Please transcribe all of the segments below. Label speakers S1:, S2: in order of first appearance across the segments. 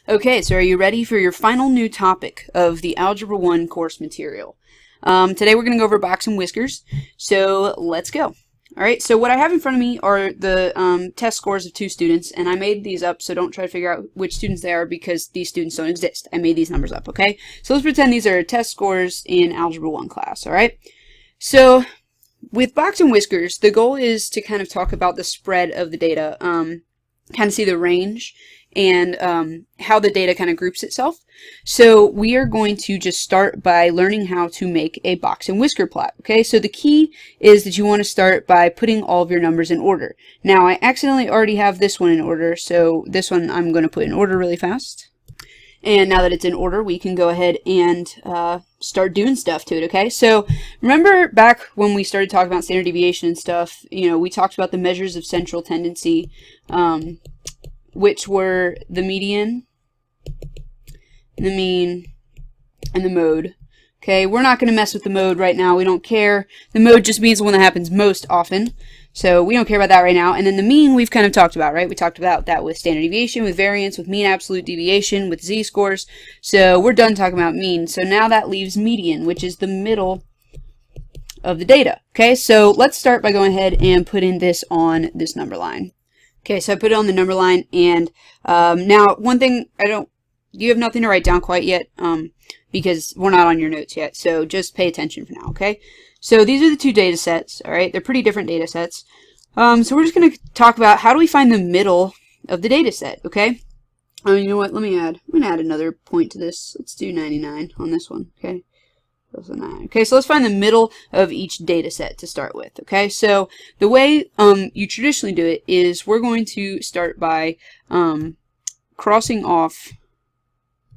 S1: Okay, so are you ready for your final new topic of the Algebra 1 course material? Today we're going to go over box and whiskers, so let's go. Alright, so what I have in front of me are the test scores of two students, and I made these up, so don't try to figure out which students they are because these students don't exist. I made these numbers up, okay? So let's pretend these are test scores in Algebra 1 class, alright? So with box and whiskers, the goal is to kind of talk about the spread of the data, kind of see the range, and how the data kind of groups itself. So we are going to just start by learning how to make a box and whisker plot. Okay, so the key is that you want to start by putting all of your numbers in order. Now I accidentally already have this one in order, so this one I'm going to put in order really fast. And now that it's in order, we can go ahead and start doing stuff to it, okay? So remember back when we started talking about standard deviation and stuff, you know, we talked about the measures of central tendency, which were the median, the mean, and the mode. Okay, we're not going to mess with the mode right now. We don't care. The mode just means the one that happens most often. So we don't care about that right now. And then the mean we've kind of talked about, right? We talked about that with standard deviation, with variance, with mean absolute deviation, with z-scores. So we're done talking about mean. So now that leaves median, which is the middle of the data. Okay, so let's start by going ahead and putting this on this number line. Okay, so I put it on the number line, and now one thing you have nothing to write down quite yet because we're not on your notes yet, so just pay attention for now, okay? So these are the two data sets, all right? They're pretty different data sets. So we're just going to talk about how do we find the middle of the data set, okay? Oh, you know what? I'm going to add another point to this. Let's do 99 on this one, okay? Okay, so let's find the middle of each data set to start with, okay? So the way you traditionally do it is we're going to start by crossing off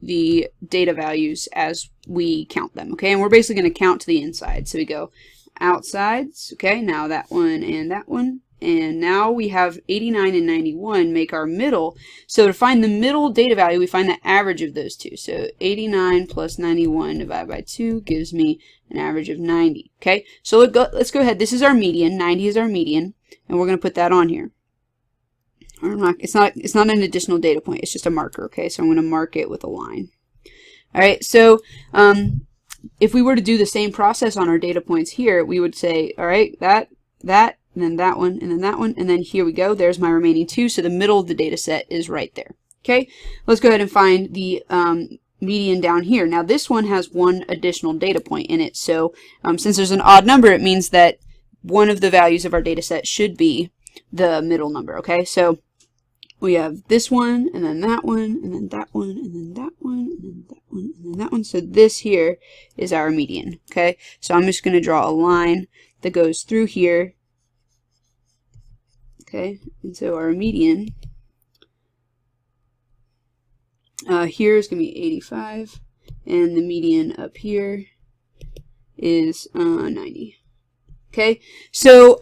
S1: the data values as we count them, okay? And we're basically going to count to the inside. So we go outsides, okay? Now that one and that one. And now we have 89 and 91 make our middle. So to find the middle data value, we find the average of those two. So 89 plus 91 divided by 2 gives me an average of 90. Okay, so let's go ahead. This is our median. 90 is our median, and we're going to put that on here. Or it's not an additional data point. It's just a marker. Okay, so I'm going to mark it with a line. All right. So if we were to do the same process on our data points here, we would say, all right, that. And then that one, and then that one, and then here we go. There's my remaining two, so the middle of the data set is right there. Okay, let's go ahead and find the median down here. Now this one has one additional data point in it, so since there's an odd number, it means that one of the values of our data set should be the middle number. Okay, so we have this one, and then that one, and then that one, and then that one, and then that one, and then that one. So this here is our median. Okay, so I'm just going to draw a line that goes through here. Okay, and so our median here is going to be 85, and the median up here is 90. Okay, so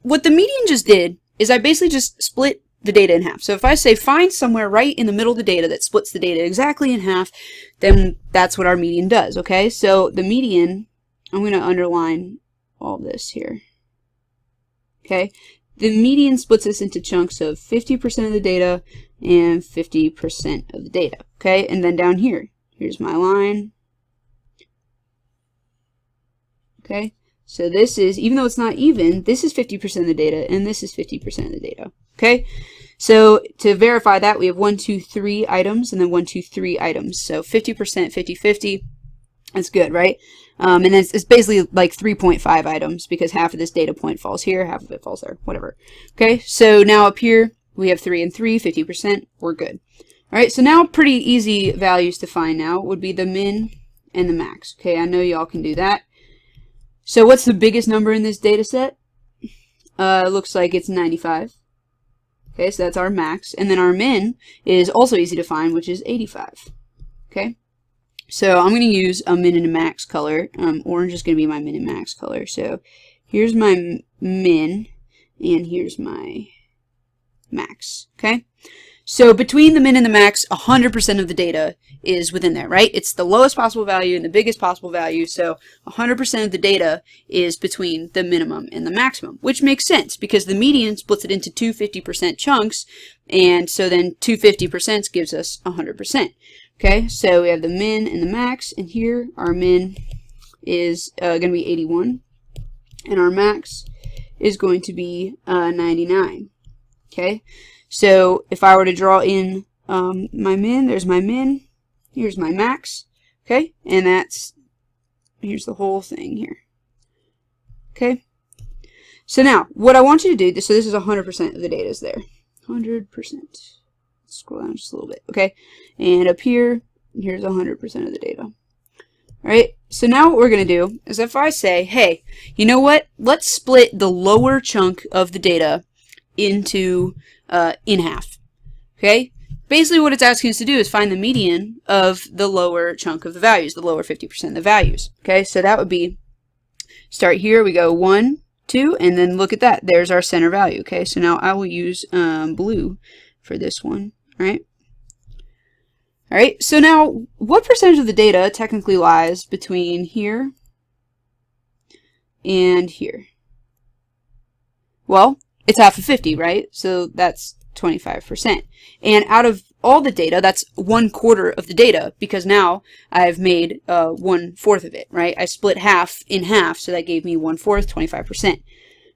S1: what the median just did is I basically just split the data in half. So if I say find somewhere right in the middle of the data that splits the data exactly in half, then that's what our median does. Okay, so the median, I'm going to underline all this here. Okay. The median splits this into chunks of 50% of the data and 50% of the data. Okay, and then down here, here's my line. Okay, so this is, even though it's not even, this is 50% of the data, and this is 50% of the data. Okay, so to verify that, we have 1, 2, 3 items, and then 1, 2, 3 items. So 50%, 50, 50. That's good, right? And then it's basically like 3.5 items because half of this data point falls here, half of it falls there, whatever. Okay, so now up here we have 3 and 3, 50%. We're good. All right, so now pretty easy values to find now would be the min and the max. Okay, I know y'all can do that. So what's the biggest number in this data set? It looks like it's 95. Okay, so that's our max. And then our min is also easy to find, which is 85. Okay. So I'm going to use a min and a max color. Orange is going to be my min and max color. So here's my min, and here's my max. Okay. So between the min and the max, 100% of the data is within there, right? It's the lowest possible value and the biggest possible value. So 100% of the data is between the minimum and the maximum, which makes sense because the median splits it into two 50% chunks, And so then 250% gives us 100%. Okay, so we have the min and the max, and here our min is going to be 81, and our max is going to be 99. Okay, so if I were to draw in my min, there's my min, here's my max, okay, and here's the whole thing here. Okay, so now what I want you to do, so this is 100% of the data is there. 100%. Scroll down just a little bit, okay? And up here, here's 100% of the data. All right, so now what we're going to do is if I say, hey, you know what? Let's split the lower chunk of the data into in half, okay? Basically what it's asking us to do is find the median of the lower chunk of the values, the lower 50% of the values, okay? So that would be, start here, we go 1, 2, and then look at that. There's our center value, okay? So now I will use blue for this one, right? All right, so now what percentage of the data technically lies between here and here? Well, it's half of 50, right? So that's 25%. And out of all the data, that's 1/4 of the data, because now I've made 1/4 of it, right? I split half in half, so that gave me 1/4, 25%.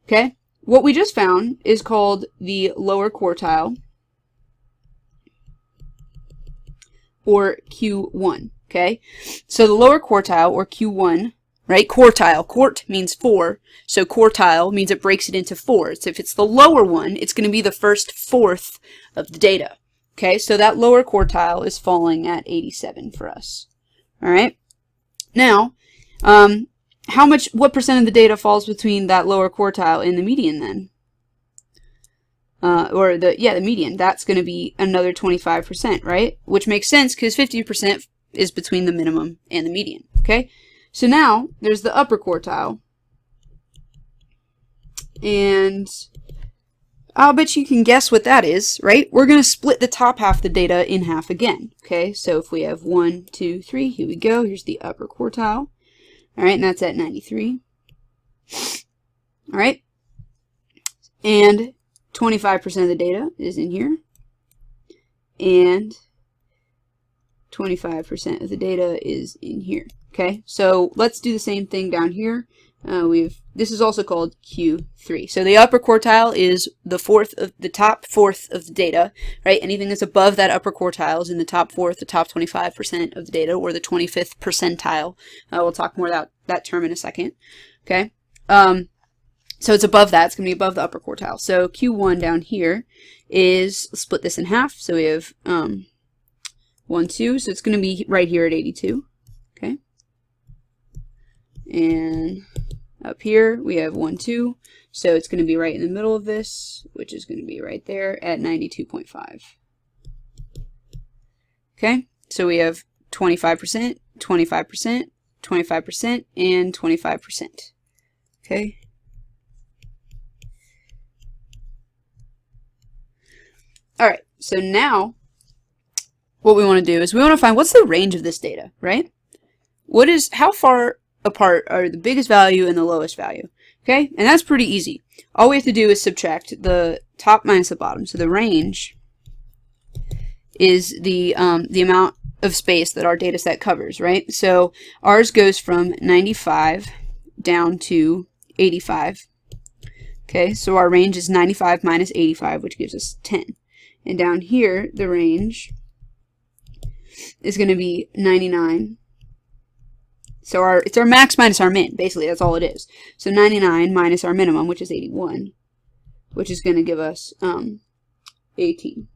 S1: Okay? What we just found is called the lower quartile, or Q1, okay? So the lower quartile, or Q1, right? Quartile, quart means 4, so quartile means it breaks it into 4. So if it's the lower one, it's going to be the first 1/4 of the data, okay? So that lower quartile is falling at 87 for us, all right? Now, what percent of the data falls between that lower quartile and the median then? The median, that's going to be another 25%, right? Which makes sense because 50% is between the minimum and the median, okay? So now there's the upper quartile, and I'll bet you can guess what that is, right? We're going to split the top half of the data in half again, okay? So if we have 1, 2, 3, here we go. Here's the upper quartile, all right, and that's at 93, all right? And 25% of the data is in here, and 25% of the data is in here. Okay, so let's do the same thing down here. This is also called Q3. So the upper quartile is the top fourth of the data, right? Anything that's above that upper quartile is in the top fourth, the top 25% of the data, or the 25th percentile. We'll talk more about that term in a second. Okay. So it's above that. It's going to be above the upper quartile. So Q1 down here is, let's split this in half. So we have 1, 2. So it's going to be right here at 82. Okay. And up here we have 1, 2. So it's going to be right in the middle of this, which is going to be right there at 92.5. Okay. So we have 25%, 25%, 25%, and 25%. Okay. All right, so now what we want to do is we want to find what's the range of this data, right? How far apart are the biggest value and the lowest value? Okay, and that's pretty easy. All we have to do is subtract the top minus the bottom. So the range is the amount of space that our data set covers, right? So ours goes from 95 down to 85. Okay, so our range is 95 minus 85, which gives us 10. And down here, the range is going to be 99. So it's our max minus our min. Basically, that's all it is. So 99 minus our minimum, which is 81, which is going to give us 18.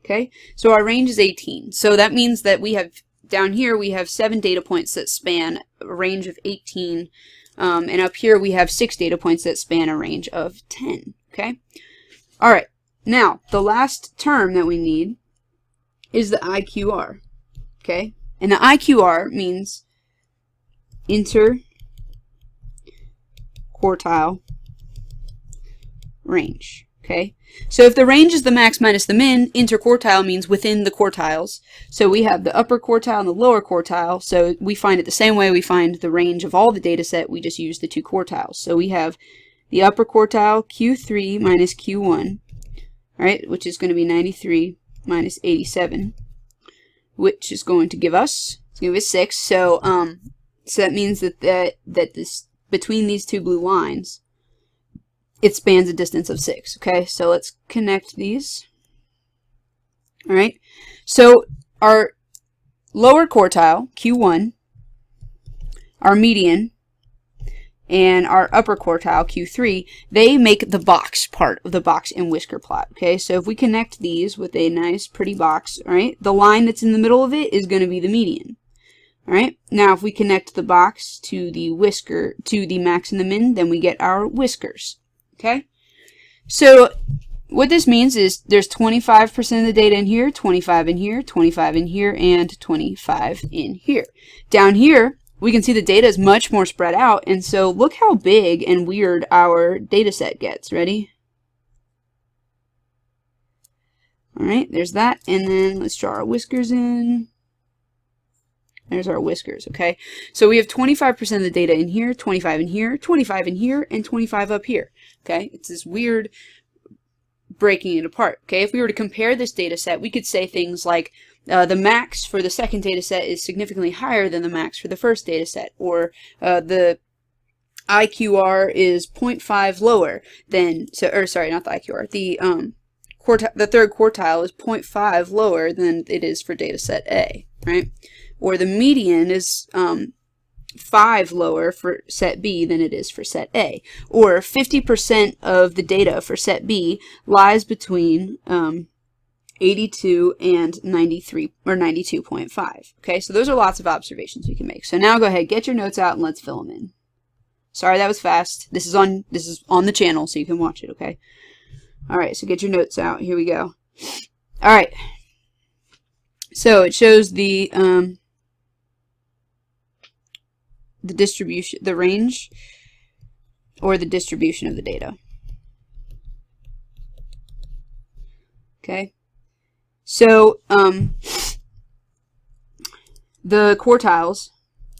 S1: Okay, so our range is 18. So that means that we have, down here, we have 7 data points that span a range of 18. And up here, we have 6 data points that span a range of 10. Okay, all right. Now, the last term that we need is the IQR, okay? And the IQR means interquartile range, okay? So if the range is the max minus the min, interquartile means within the quartiles. So we have the upper quartile and the lower quartile, so we find it the same way we find the range of all the data set, we just use the 2 quartiles. So we have the upper quartile, Q3 minus Q1, all right, which is going to be 93 minus 87, which is going to give us, it's going to give us 6. So so that means that this between these two blue lines, it spans a distance of 6. Okay, so let's connect these. All right, so our lower quartile, Q1, our median, and our upper quartile, Q3, they make the box part of the box and whisker plot. Okay, so if we connect these with a nice pretty box, all right, the line that's in the middle of it is going to be the median. All right, now if we connect the box to the whisker, to the max and the min, then we get our whiskers. Okay, so what this means is there's 25% of the data in here, 25 in here, 25 in here, and 25 in here. Down here, we can see the data is much more spread out, and so look how big and weird our data set gets. Ready? All right, there's that, and then let's draw our whiskers in. There's our whiskers, okay? So we have 25% of the data in here, 25 in here, 25 in here, and 25 up here, okay? It's this weird breaking it apart, okay? If we were to compare this data set, we could say things like the max for the second data set is significantly higher than the max for the first data set, or the IQR is 0.5 lower than, or sorry, not the IQR, the third quartile is 0.5 lower than it is for data set A, right? Or the median is 5 lower for set B than it is for set A. Or 50% of the data for set B lies between 82 and 93 or 92.5. Okay, so those are lots of observations we can make. So now go ahead, get your notes out and let's fill them in. Sorry that was fast. This is on the channel so you can watch it, okay? All right, so get your notes out. Here we go. All right. So it shows the distribution, the range, or the distribution of the data. Okay. So the quartiles,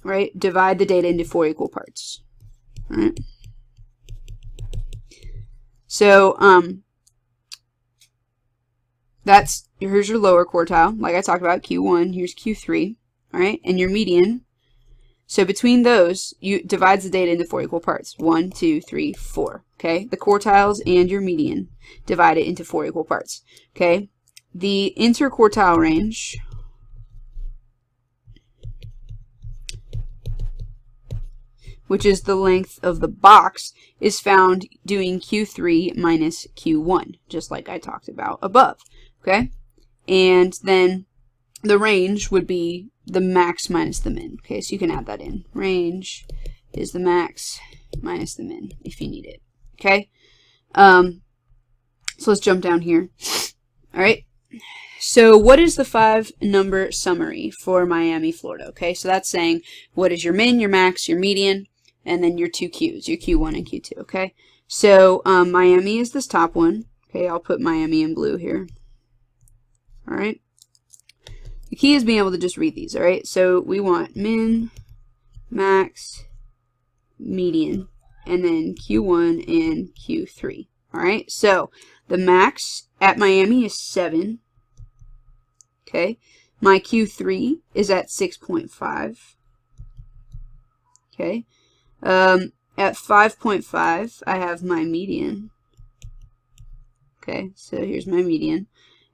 S1: right, divide the data into 4 equal parts. All right. So here's your lower quartile, like I talked about, Q1, here's Q3, all right, and your median. So between those, you divides the data into 4 equal parts. 1, 2, 3, 4. Okay, the quartiles and your median divide it into 4 equal parts. Okay, the interquartile range which is the length of the box, is found doing Q3 minus Q1, just like I talked about above. Okay, and then the range would be the max minus the min. Okay, so you can add that in. Range is the max minus the min if you need it. Okay, so let's jump down here. All right, so what is the 5-number summary for Miami, Florida? Okay, so that's saying what is your min, your max, your median, and then your 2 Qs, your Q1 and Q2. Okay, so Miami is this top one. Okay, I'll put Miami in blue here. All right. The key is being able to just read these, all right? So we want min, max, median, and then Q1 and Q3, all right? So the max at Miami is 7, okay? My Q3 is at 6.5, okay? At 5.5, I have my median, okay? So here's my median.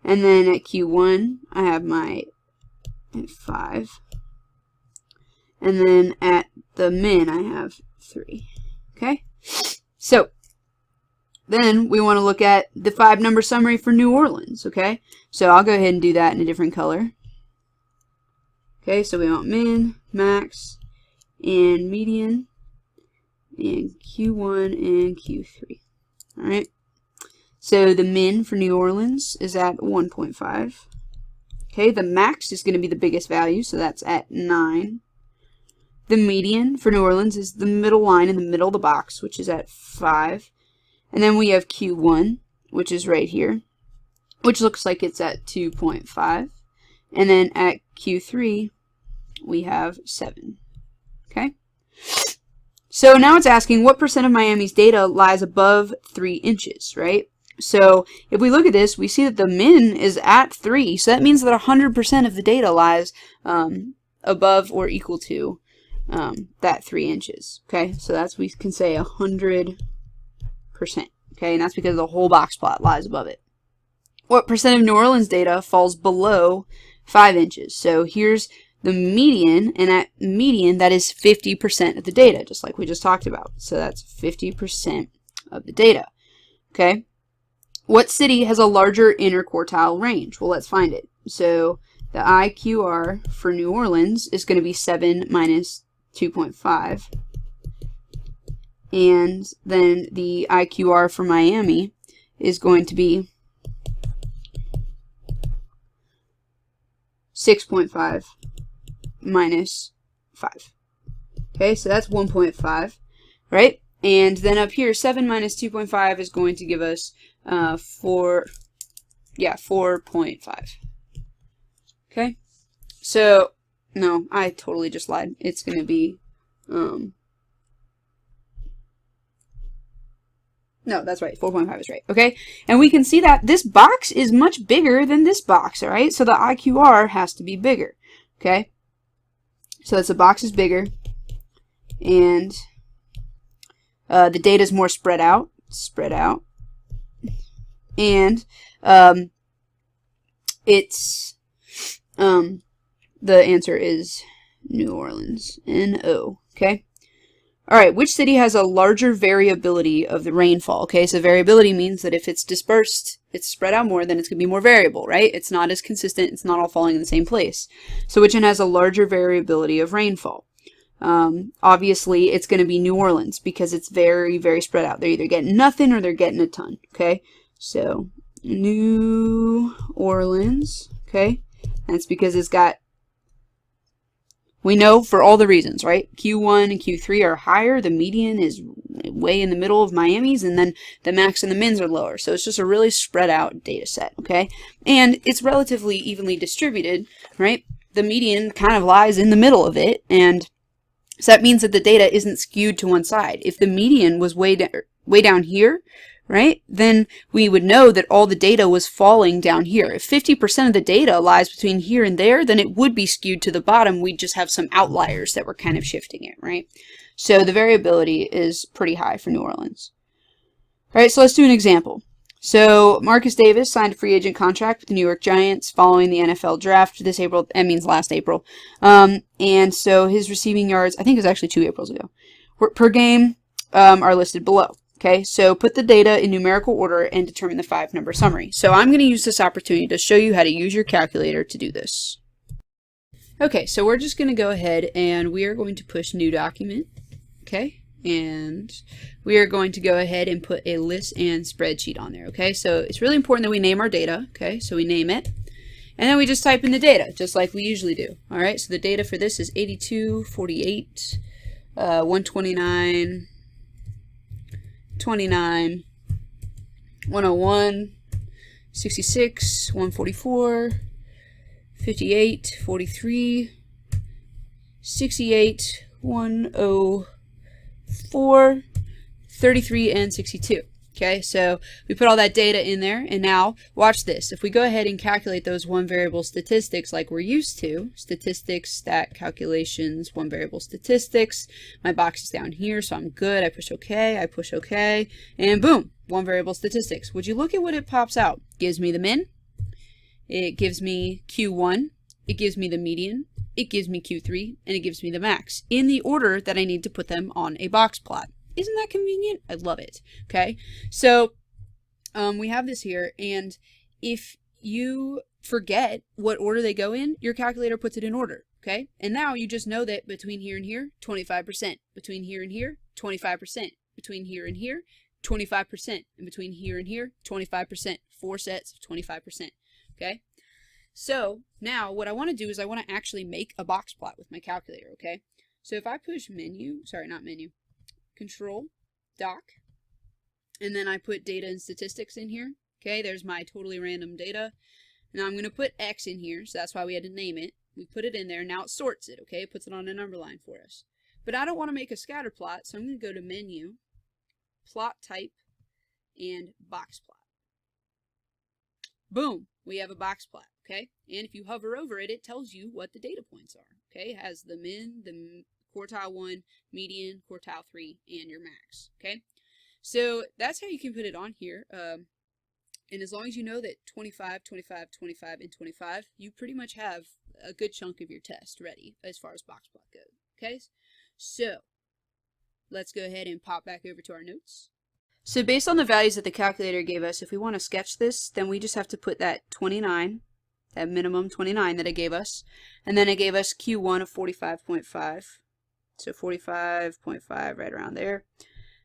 S1: And then at Q1, I have my at 5, and then at the min I have 3. Okay, so then we want to look at the 5-number summary for New Orleans. Okay, so I'll go ahead and do that in a different color. Okay, so we want min, max, and median, and Q1 and Q3. All right, so the min for New Orleans is at 1.5. Okay, the max is going to be the biggest value, so that's at 9. The median for New Orleans is the middle line in the middle of the box, which is at 5. And then we have Q1, which is right here, which looks like it's at 2.5. And then at Q3, we have 7. Okay? So now it's asking what percent of Miami's data lies above 3 inches, right? So if we look at this, we see that the min is at 3. So that means that 100% of the data lies above or equal to that 3 inches. Okay, so that's, we can say 100%. Okay, and that's because the whole box plot lies above it. What percent of New Orleans data falls below 5 inches? So here's the median, and at median, that is 50% of the data, just like we just talked about. So that's 50% of the data. Okay. What city has a larger interquartile range? Well, let's find it. So the IQR for New Orleans is going to be 7 minus 2.5. And then the IQR for Miami is going to be 6.5 minus 5. Okay, so that's 1.5, right? And then up here, 7 minus 2.5 is going to give us 4.5. Okay, so, no, I totally just lied. It's going to be, no, that's right, 4.5 is right, okay? And we can see that this box is much bigger than this box, all right? So the IQR has to be bigger, okay? So that's the box is bigger, and the data is more spread out, and it's the answer is New Orleans, N-O, okay? All right, which city has a larger variability of the rainfall? Okay, so variability means that if it's dispersed, it's spread out more, then it's going to be more variable, right? It's not as consistent, it's not all falling in the same place. So which one has a larger variability of rainfall? Obviously, it's going to be New Orleans because it's very, very spread out. They're either getting nothing or they're getting a ton, okay? So New Orleans, okay? That's because it's got, we know for all the reasons, right? Q1 and Q3 are higher. The median is way in the middle of Miami's, and then the max and the mins are lower. So it's just a really spread out data set, okay? And it's relatively evenly distributed, right? The median kind of lies in the middle of it, and so that means that the data isn't skewed to one side. If the median was way down here, right, then we would know that all the data was falling down here. If 50% of the data lies between here and there, then it would be skewed to the bottom. We'd just have some outliers that were kind of shifting it, right? So the variability is pretty high for New Orleans. All right, so let's do an example. So Marcus Davis signed a free agent contract with the New York Giants following the NFL draft this April. That means last April. And so his receiving yards, I think it was actually 2 Aprils ago, per game are listed below. Okay, so put the data in numerical order and determine the 5-number summary. So I'm going to use this opportunity to show you how to use your calculator to do this. Okay, so we're just going to go ahead and we are going to push new document. Okay, and we are going to go ahead and put a list and spreadsheet on there. Okay, so it's really important that we name our data. Okay, so we name it, and then we just type in the data just like we usually do. All right, so the data for this is 82, 48, 129, 29, 101, 66, 144, 58, 43, 68, 104, 33, and 62. Okay, so we put all that data in there, and now watch this. If we go ahead and calculate those one variable statistics like we're used to, statistics, stat calculations, one variable statistics, my box is down here, so I'm good. I push OK, and boom, one variable statistics. Would you look at what it pops out? It gives me the min, it gives me Q1, it gives me the median, it gives me Q3, and it gives me the max in the order that I need to put them on a box plot. Isn't that convenient? I love it. Okay, so we have this here, and if you forget what order they go in, your calculator puts it in order. Okay, and now you just know that between here and here, 25%, between here and here, 25%, between here and here, 25%, and between here and here, 25%. 4 sets of 25%. Okay, so now what I want to do is I want to actually make a box plot with my calculator. Okay, so if I push Control, Doc, and then I put data and statistics in here. Okay, there's my totally random data. Now I'm going to put X in here, so that's why we had to name it. We put it in there, now it sorts it, okay? It puts it on a number line for us. But I don't want to make a scatter plot, so I'm going to go to Menu, Plot Type, and Box Plot. Boom, we have a box plot, okay? And if you hover over it, it tells you what the data points are, okay? It has the min, the quartile 1, median, quartile 3, and your max, okay? So that's how you can put it on here. And as long as you know that 25, 25, 25, and 25, you pretty much have a good chunk of your test ready as far as box plot goes, okay? So let's go ahead and pop back over to our notes. So based on the values that the calculator gave us, if we want to sketch this, then we just have to put that 29, that minimum 29 that it gave us, and then it gave us Q1 of 45.5, so 45.5 right around there,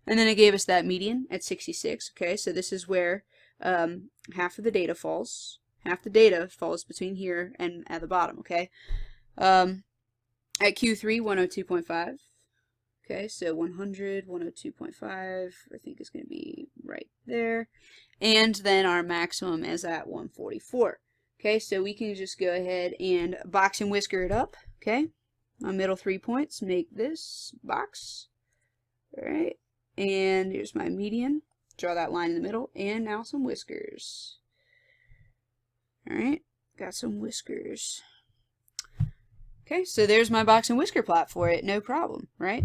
S1: and then it gave us that median at 66, okay, so this is where half of the data falls. Half the data falls between here and at the bottom, okay? At Q3, 102.5. Okay, so 100, 102.5, I think is going to be right there. And then our maximum is at 144. Okay, so we can just go ahead and box and whisker it up. Okay, my middle 3 points make this box. All right, and here's my median. Draw that line in the middle, and now some whiskers. All right, got some whiskers. Okay, so there's my box and whisker plot for it, no problem, right?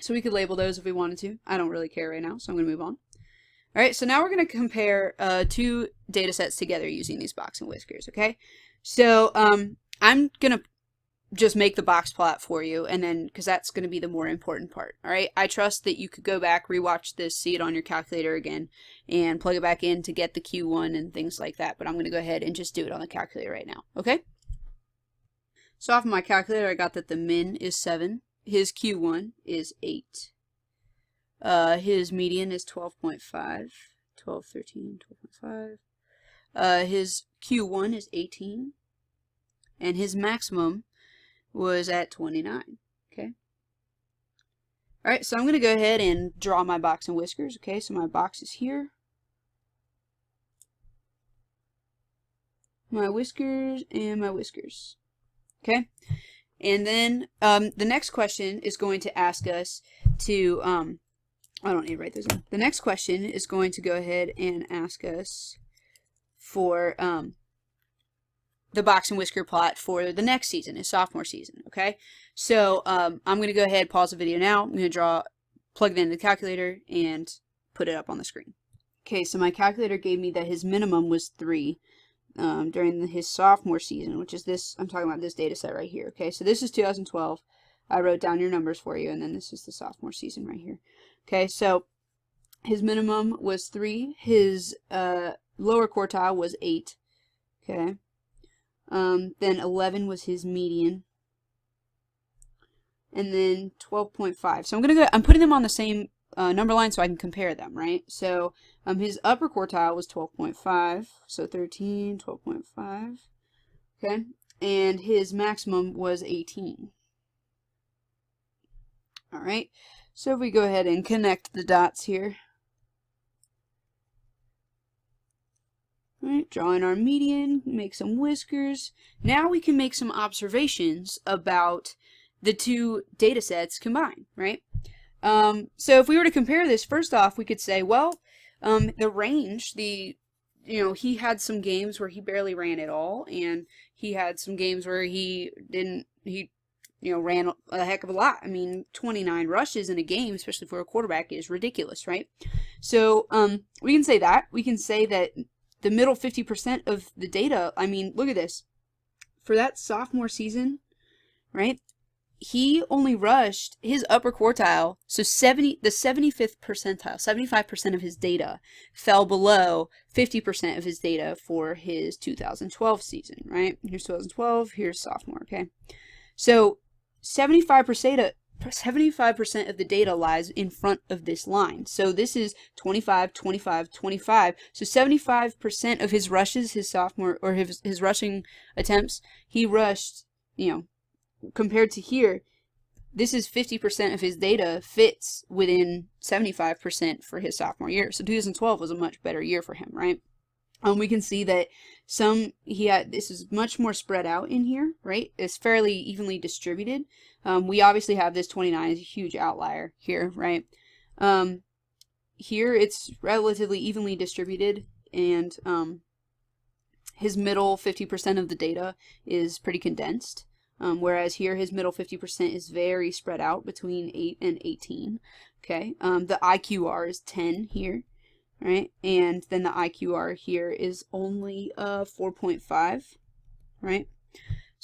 S1: So we could label those if we wanted to. I don't really care right now, so I'm going to move on. All right, so now we're going to compare two data sets together using these box and whiskers, okay? So I'm going to just make the box plot for you, and then, because that's going to be the more important part, all right? I trust that you could go back, rewatch this, see it on your calculator again, and plug it back in to get the Q1 and things like that, but I'm going to go ahead and just do it on the calculator right now, okay? So off of my calculator, I got that the min is 7. His Q1 is 8. His median is 12.5. 12, 13, 12.5. His Q1 is 18. And his maximum was at 29. Okay. Alright, so I'm going to go ahead and draw my box and whiskers. Okay, so my box is here. My whiskers and my whiskers. Okay. And then the next question is going to ask us to, I don't need to write those in. The next question is going to go ahead and ask us for the box and whisker plot for the next season, his sophomore season, okay? So I'm going to go ahead, pause the video now. I'm going to plug it into the calculator and put it up on the screen. Okay, so my calculator gave me that his minimum was 3. During his sophomore season, which is this, I'm talking about this data set right here. Okay, so this is 2012. I wrote down your numbers for you, and then this is the sophomore season right here. Okay, so his minimum was 3. His lower quartile was 8. Okay, then 11 was his median, and then 12.5. So I'm putting them on the same number line so I can compare them, right? So his upper quartile was 12.5, so 13, 12.5, okay? And his maximum was 18. All right, so if we go ahead and connect the dots here. All right, drawing our median, make some whiskers. Now we can make some observations about the two data sets combined, right? So if we were to compare this, first off, we could say, well, the range, he had some games where he barely ran at all, and he had some games where he ran a heck of a lot. I mean, 29 rushes in a game, especially for a quarterback, is ridiculous, right? So, we can say that. We can say that the middle 50% of the data, I mean, look at this. For that sophomore season, right? He only rushed his upper quartile, so the 75th percentile, 75% of his data fell below 50% of his data for his 2012 season, right? Here's 2012, here's sophomore, okay? So 75% of the data lies in front of this line. So this is 25, 25, 25. So 75% of his rushes, his sophomore, or his rushing attempts, he rushed, compared to here, this is 50% of his data fits within 75% for his sophomore year. So 2012 was a much better year for him, right? We can see that this is much more spread out in here, right? It's fairly evenly distributed. We obviously have this 29 is a huge outlier here, right? Here it's relatively evenly distributed, and his middle 50% of the data is pretty condensed, whereas here his middle 50% is very spread out between 8 and 18. Okay, the IQR is 10 here, right? And then the IQR here is only 4.5, right?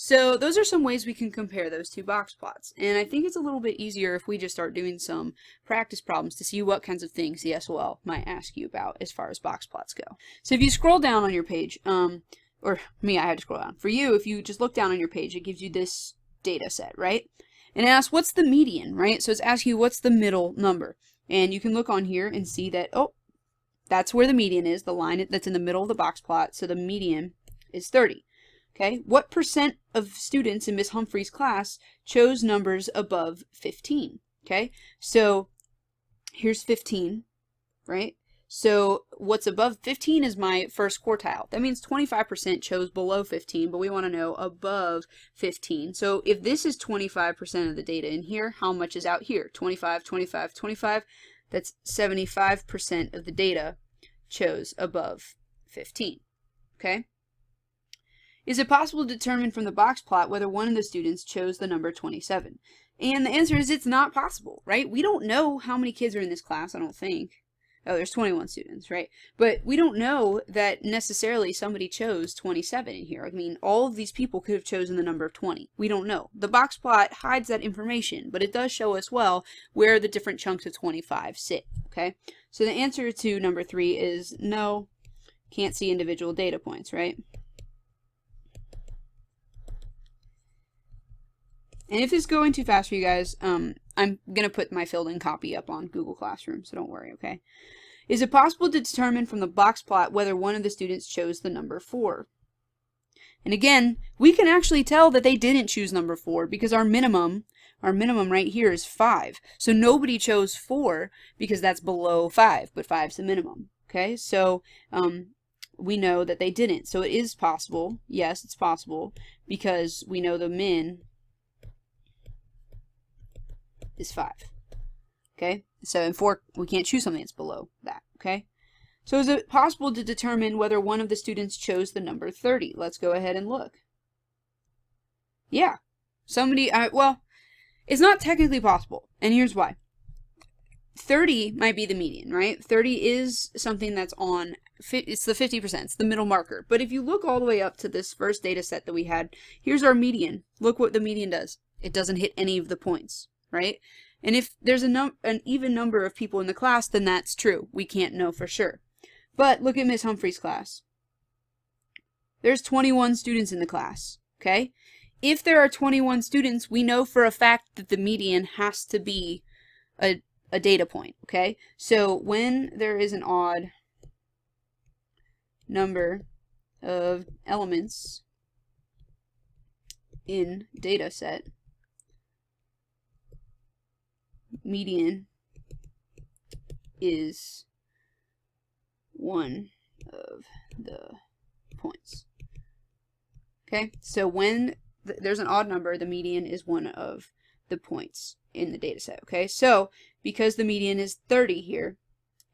S1: So those are some ways we can compare those two box plots. And I think it's a little bit easier if we just start doing some practice problems to see what kinds of things the SOL might ask you about as far as box plots go. So if you scroll down on your page, or me, I had to scroll down. For you, if you just look down on your page, it gives you this data set, right? And it asks, what's the median, right? So it's asking you, what's the middle number? And you can look on here and see that, oh, that's where the median is, the line that's in the middle of the box plot. So the median is 30. Okay, what percent of students in Miss Humphrey's class chose numbers above 15? Okay, so here's 15, right? So what's above 15 is my first quartile. That means 25% chose below 15, but we want to know above 15. So if this is 25% of the data in here, how much is out here? 25, 25, 25. That's 75% of the data chose above 15. Okay? Is it possible to determine from the box plot whether one of the students chose the number 27? And the answer is it's not possible, right? We don't know how many kids are in this class, I don't think. Oh, there's 21 students, right? But we don't know that necessarily somebody chose 27 in here. I mean, all of these people could have chosen the number of 20. We don't know. The box plot hides that information, but it does show us well where the different chunks of 25 sit, okay? So the answer to number 3 is no, can't see individual data points, right? And if it's going too fast for you guys, I'm going to put my filled-in copy up on Google Classroom, so don't worry, okay? Is it possible to determine from the box plot whether one of the students chose the number 4? And again, we can actually tell that they didn't choose number 4 because our minimum right here is 5. So nobody chose 4 because that's below 5, but 5 is the minimum, okay? So we know that they didn't. So it is possible. Yes, it's possible because we know the min is 5. Okay, so in 4 we can't choose something that's below that. Okay, so is it possible to determine whether one of the students chose the number 30? Let's go ahead and look. Yeah, somebody, well, it's not technically possible, and here's why. 30 might be the median, right? 30 is something that's on, it's the 50%, it's the middle marker. But if you look all the way up to this first data set that we had, here's our median. Look what the median does. It doesn't hit any of the points, right? And if there's an even number of people in the class, then that's true. We can't know for sure. But look at Miss Humphrey's class. There's 21 students in the class, okay? If there are 21 students, we know for a fact that the median has to be a data point, okay? So when there is an odd number of elements in data set, median is one of the points. Okay, so when there's an odd number, the median is one of the points in the data set. Okay, so because the median is 30 here,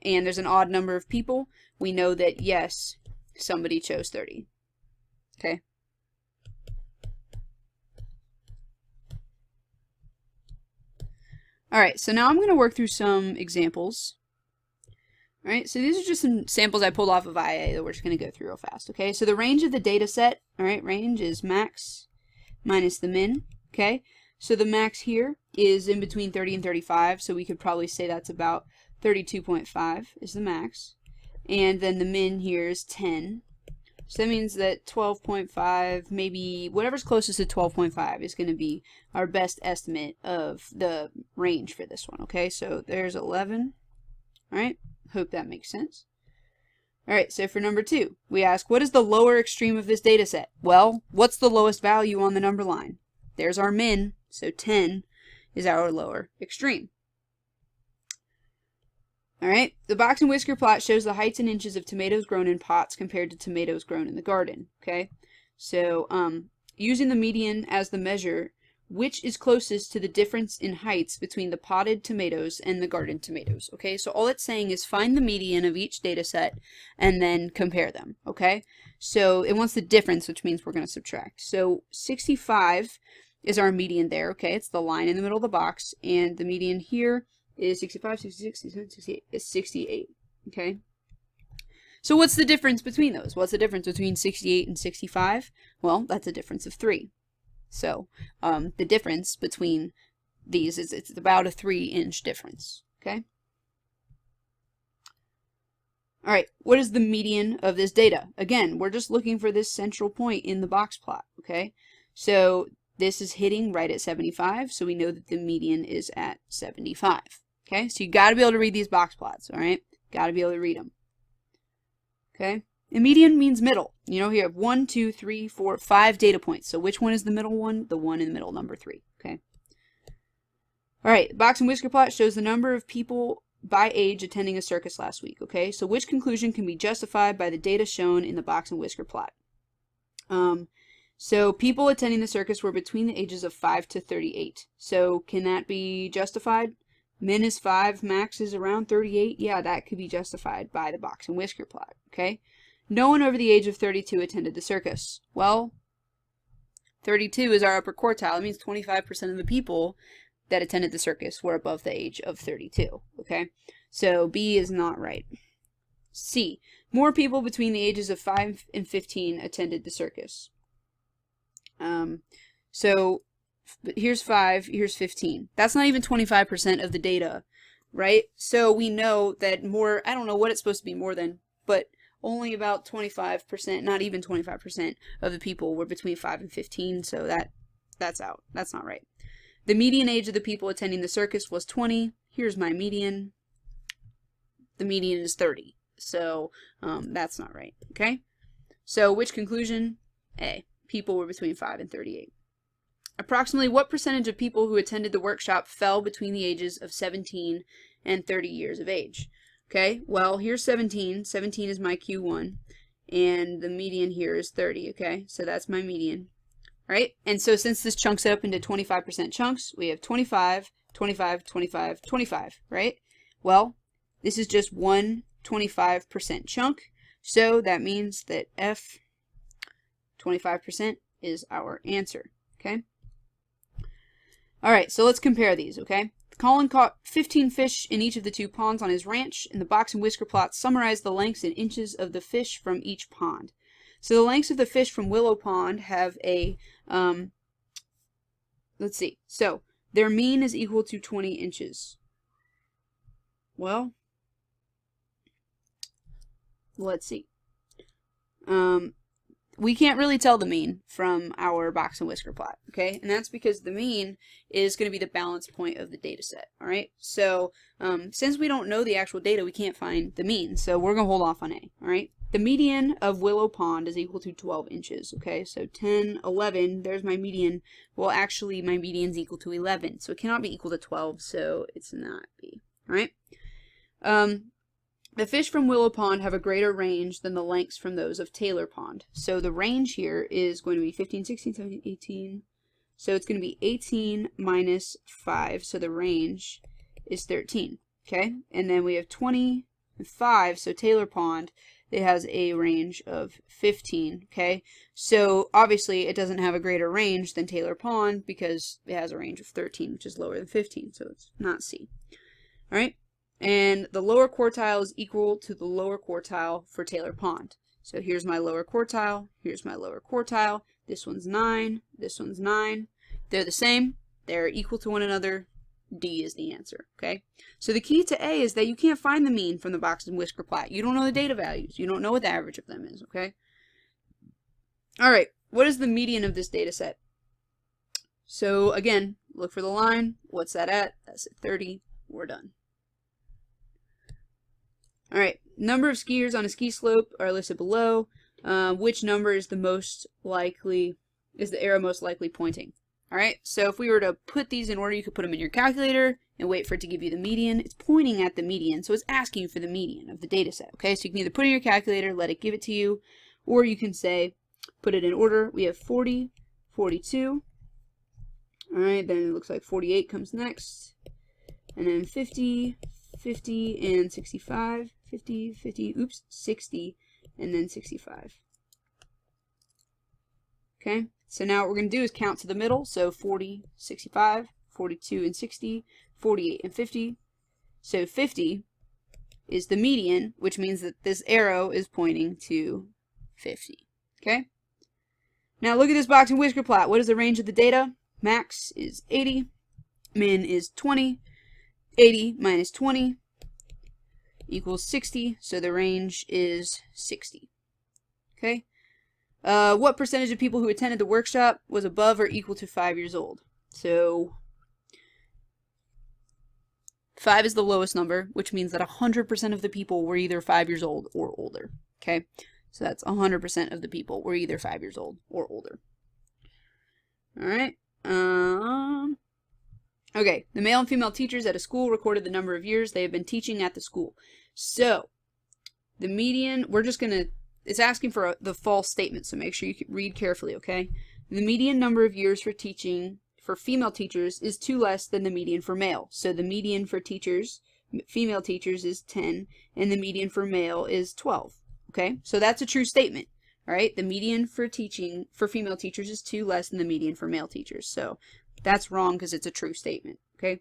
S1: and there's an odd number of people, we know that yes, somebody chose 30. Okay. Alright, so now I'm going to work through some examples. Alright, so these are just some samples I pulled off of IA that we're just going to go through real fast. Okay, so the range of the data set, alright, range is max minus the min. Okay, so the max here is in between 30 and 35, so we could probably say that's about 32.5 is the max. And then the min here is 10. So that means that 12.5, maybe whatever's closest to 12.5 is going to be our best estimate of the range for this one. Okay, so there's 11. All right, hope that makes sense. All right, so for number 2, we ask, what is the lower extreme of this data set? Well, what's the lowest value on the number line? There's our min, so 10 is our lower extreme. Alright, the box and whisker plot shows the heights in inches of tomatoes grown in pots compared to tomatoes grown in the garden. Okay, so using the median as the measure, which is closest to the difference in heights between the potted tomatoes and the garden tomatoes. Okay, so all it's saying is find the median of each data set and then compare them. Okay, so it wants the difference, which means we're going to subtract. So 65 is our median there. Okay, it's the line in the middle of the box, and the median here is 65, 66, 67, 68 is 68. Okay, so what's the difference between those? What's the difference between 68 and 65? Well, that's a difference of 3. So the difference between these is it's about a 3-inch difference. Okay. All right, what is the median of this data? Again, we're just looking for this central point in the box plot. Okay, so this is hitting right at 75, so we know that the median is at 75. Okay, so you got to be able to read these box plots. All right, got to be able to read them. Okay. And median means middle. You know, you have 1, 2, 3, 4, 5 data points. So which one is the middle one? The one in the middle, number 3. Okay. All right. Box and whisker plot shows the number of people by age attending a circus last week. Okay. So which conclusion can be justified by the data shown in the box and whisker plot? So people attending the circus were between the ages of 5 to 38. So can that be justified? Min is 5, max is around 38. Yeah, that could be justified by the box and whisker plot. Okay. No one over the age of 32 attended the circus. Well, 32 is our upper quartile. It means 25% of the people that attended the circus were above the age of 32. Okay, so B is not right. C, more people between the ages of 5 and 15 attended the circus. So here's 5, here's 15. That's not even 25% of the data, right? So we know that more, I don't know what it's supposed to be more than, but only about 25%, not even 25% of the people were between 5 and 15, so that's out. That's not right. The median age of the people attending the circus was 20. Here's my median. The median is 30, so that's not right, okay? So which conclusion? A. People were between 5 and 38. Approximately what percentage of people who attended the workshop fell between the ages of 17 and 30 years of age? Okay, well, here's 17. 17 is my Q1, and the median here is 30, okay? So that's my median, right? And so since this chunks it up into 25% chunks, we have 25, 25, 25, 25, right? Well, this is just one 25% chunk, so that means that F, 25%, is our answer, okay? All right, so let's compare these, okay? Colin caught 15 fish in each of the 2 ponds on his ranch, and the box and whisker plots summarize the lengths in inches of the fish from each pond. So the lengths of the fish from Willow Pond have a, let's see, so their mean is equal to 20 inches. Well, let's see. We can't really tell the mean from our box and whisker plot, okay? And that's because the mean is going to be the balance point of the data set, all right? So since we don't know the actual data, we can't find the mean, so we're going to hold off on A, all right? The median of Willow Pond is equal to 12 inches, okay? So 10, 11, there's my median. Well, actually, my median is equal to 11, so it cannot be equal to 12, so it's not B, all right? The fish from Willow Pond have a greater range than the lengths from those of Taylor Pond. So the range here is going to be 15, 16, 17, 18. So it's going to be 18 minus 5. So the range is 13. Okay? And then we have 25. So Taylor Pond, it has a range of 15. Okay? So obviously it doesn't have a greater range than Taylor Pond because it has a range of 13, which is lower than 15. So it's not C. All right? And the lower quartile is equal to the lower quartile for Taylor Pond. So here's my lower quartile, here's my lower quartile. This one's 9, this one's 9. They're the same, they're equal to one another. D is the answer, okay? So the key to A is that you can't find the mean from the box and whisker plot. You don't know the data values. You don't know what the average of them is, okay? All right, what is the median of this data set? So again, look for the line. What's that at? That's at 30. We're done. All right, number of skiers on a ski slope are listed below. Which number is the most likely, is the arrow most likely pointing? All right, so if we were to put these in order, you could put them in your calculator and wait for it to give you the median. It's pointing at the median, so it's asking you for the median of the data set, okay? So you can either put it in your calculator, let it give it to you, or you can say, put it in order. We have 40, 42, Alright, then it looks like 48 comes next. And then 50, 50, and 65. 50, 50, oops, 60, and then 65. Okay, so now what we're going to do is count to the middle. So 40, 65, 42, and 60, 48, and 50. So 50 is the median, which means that this arrow is pointing to 50. Okay? Now look at this box and whisker plot. What is the range of the data? Max is 80, min is 20, 80 minus 20 equals 60, so the range is 60. Okay? What percentage of people who attended the workshop was above or equal to 5 years old? So 5 is the lowest number, which means that 100% of the people were either 5 years old or older. Okay? So that's 100% of the people were either 5 years old or older. Alright. Okay, the male and female teachers at a school recorded the number of years they have been teaching at the school. So, the median, we're just going to, it's asking for the false statement, so make sure you read carefully, okay? The median number of years for teaching for female teachers is 2 less than the median for male. So the median for teachers, female teachers, is 10, and the median for male is 12. Okay, so that's a true statement. All right, the median for teaching for female teachers is 2 less than the median for male teachers. So that's wrong because it's a true statement. Okay,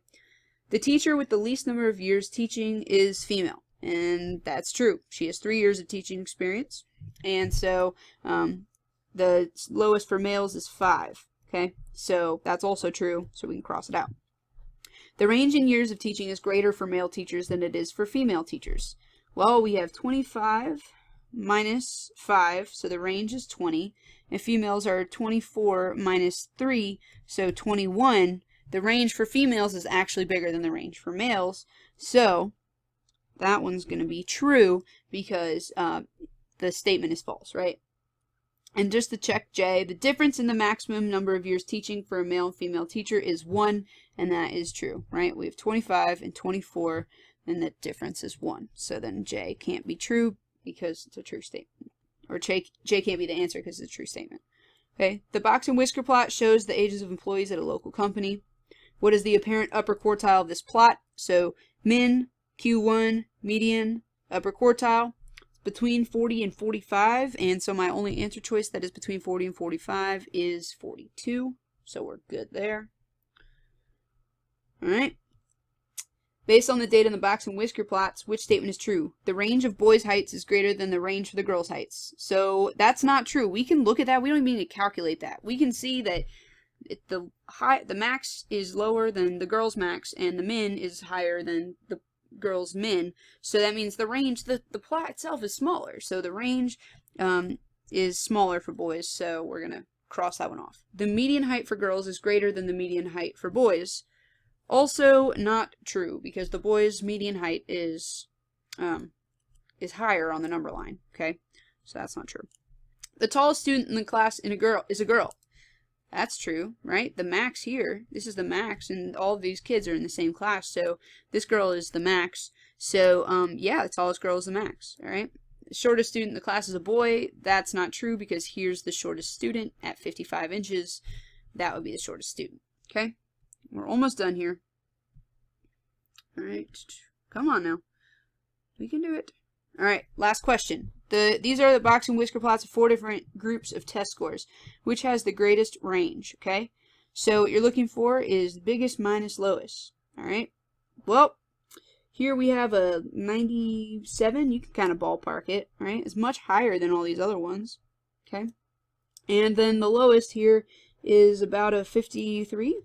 S1: the teacher with the least number of years teaching is female, and that's true. She has 3 years of teaching experience, and so the lowest for males is 5. Okay, so that's also true, so we can cross it out. The range in years of teaching is greater for male teachers than it is for female teachers. Well, we have 25 minus 5, so the range is 20, and females are 24 minus 3, so 21. The range for females is actually bigger than the range for males, so that one's going to be true because the statement is false, right? And just to check J, the difference in the maximum number of years teaching for a male and female teacher is 1, and that is true, right? We have 25 and 24, and the difference is 1. So then J can't be true because it's a true statement. Or J can't be the answer because it's a true statement. Okay, the box and whisker plot shows the ages of employees at a local company. What is the apparent upper quartile of this plot? So min, Q1, median, upper quartile. Between 40 and 45, and so my only answer choice that is between 40 and 45 is 42, so we're good there. Alright. Based on the data in the box and whisker plots, which statement is true? The range of boys' heights is greater than the range for the girls' heights. So that's not true. We can look at that. We don't even need to calculate that. We can see that the max is lower than the girls' max, and the min is higher than the girls' min, so that means the range, the plot itself is smaller, so the range is smaller for boys, so we're gonna cross that one off. The median height for girls is greater than the median height for boys. Also not true, because the boys' median height is higher on the number line. Okay, so that's not true. The tallest student in the class is a girl. That's true, right? The max here, this is the max, and all of these kids are in the same class, so this girl is the max. So, yeah, the tallest girl is the max, all right? The shortest student in the class is a boy. That's not true because here's the shortest student at 55 inches. That would be the shortest student, okay? We're almost done here. All right, come on now. We can do it. All right, last question. These are the box and whisker plots of 4 different groups of test scores. Which has the greatest range, okay? So what you're looking for is biggest minus lowest, all right? Well, here we have a 97. You can kind of ballpark it, right? It's much higher than all these other ones, okay? And then the lowest here is about a 53,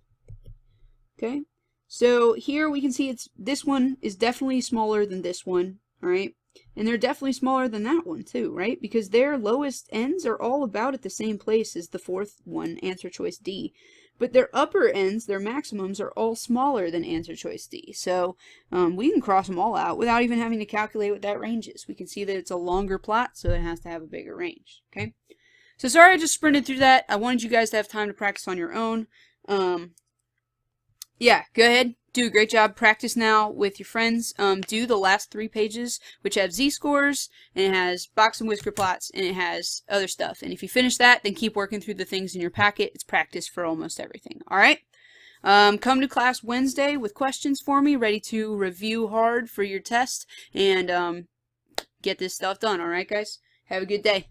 S1: okay? So here we can see this one is definitely smaller than this one, all right? And they're definitely smaller than that one too, right? Because their lowest ends are all about at the same place as the fourth one, answer choice D. But their upper ends, their maximums, are all smaller than answer choice D. So we can cross them all out without even having to calculate what that range is. We can see that it's a longer plot, so it has to have a bigger range, okay? So sorry I just sprinted through that. I wanted you guys to have time to practice on your own. Yeah, go ahead. Do a great job. Practice now with your friends. Do the last 3 pages, which have z-scores, and it has box and whisker plots, and it has other stuff. And if you finish that, then keep working through the things in your packet. It's practice for almost everything. All right? Come to class Wednesday with questions for me, ready to review hard for your test, and get this stuff done. All right, guys? Have a good day.